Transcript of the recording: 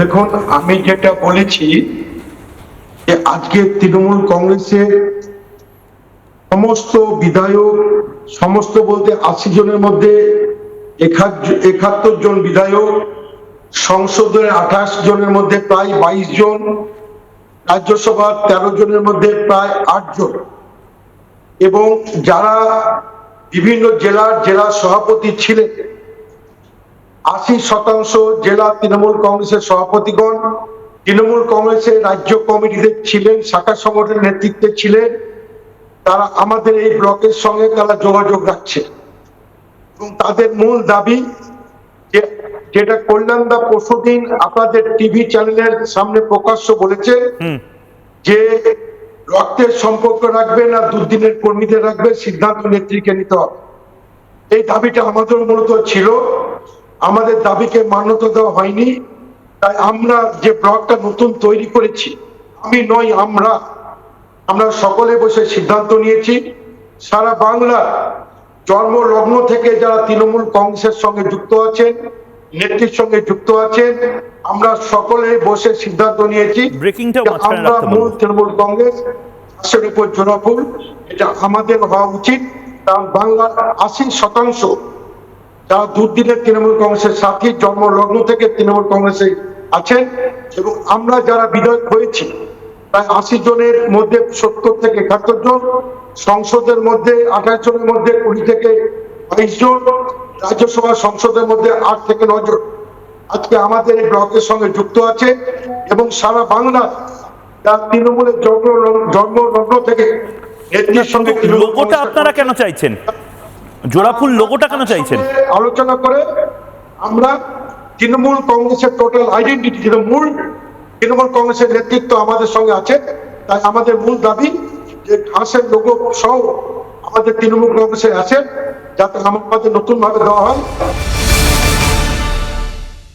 দেখুন, আমি যেটা বলেছি যে আজকে তৃণমূল কংগ্রেসের সমস্ত বিধায়ক, সমস্ত বলতে 80 জনের মধ্যে 71 জন বিধায়ক, সংসদের 28 জনের মধ্যে প্রায় 22 জন, রাজ্যসভার 13 জনের মধ্যে প্রায় 8 জন, এবং যারা বিভিন্ন জেলা সভাপতি ছিলেন 80% জেলা তৃণমূল কংগ্রেসের সভাপতিগণ, তৃণমূল কংগ্রেসের রাজ্য কমিটিতে ছিলেন, শাখা সংগঠনের নেতৃত্বে ছিলেন, তারা আমাদের এই ব্লকের সঙ্গে তারা যোগাযোগ রাখছে এবং তাদের মূল দাবি যেটা কল্যাণদা পরশুদিন আপনাদের টিভি চ্যানেলের সামনে প্রকাশ্য বলেছে যে রক্তের সম্পর্ক রাখবে না দুর্দিনের কর্মীদের রাখবে, সিদ্ধান্ত নেত্রীকে নিতে হবে। এই দাবিটা আমাদের মূলত ছিল, আমাদের দাবিকে মান্যতা দেওয়া হয়নি। তাই আমরা যে ব্লকটা নতুন তৈরি করেছি, আমি নয় আমরা সকলে বসে সিদ্ধান্ত নিয়েছি সারা বাংলা জন্মলগ্ন থেকে যারা তৃণমূল কংগ্রেসের সঙ্গে যুক্ত আছেন, নেত্রীর সঙ্গে যুক্ত আছেন, আমরা সকলে বসে সিদ্ধান্ত নিয়েছি আমরা মূল তৃণমূল কংগ্রেস চাষের উপর জোড়াফুল, এটা আমাদের হওয়া উচিত। কারণ বাংলার 80% যারা দুর্দিনের তৃণমূল কংগ্রেসের সাথী, জন্মলগ্ন থেকে তৃণমূল কংগ্রেসে আছেন, এবং আমরা যারা বিধায়ক হয়েছি প্রায় 80 জনের মধ্যে 70 থেকে 71 জন, সংসদের মধ্যে 28 জনের মধ্যে 20 থেকে 22 জন, রাজ্যসভা সংসদের মধ্যে 8 থেকে 9 জন আজকে আমাদের এই ব্লকের সঙ্গে যুক্ত আছে, এবং সারা বাংলা তৃণমূলের জন্মলগ্ন থেকে নেত্রীর সঙ্গে লোগোটা আপনারা কেন চাইছেন? জোড়াফুল লোগোটা কেন চাইছেন? আলোচনা করে আমরা তৃণমূল কংগ্রেসের টোটাল আইডেন্টিটি, যেটা মূল তৃণমূল কংগ্রেসের নেতৃত্ব আমাদের সঙ্গে আছে, তাই আমাদের মূল দাবি যে ঘাসের লোগো সহ আমাদের তৃণমূল কংগ্রেসের আছে, যাতে আমাদের নতুন ভাবে দেওয়া হয়।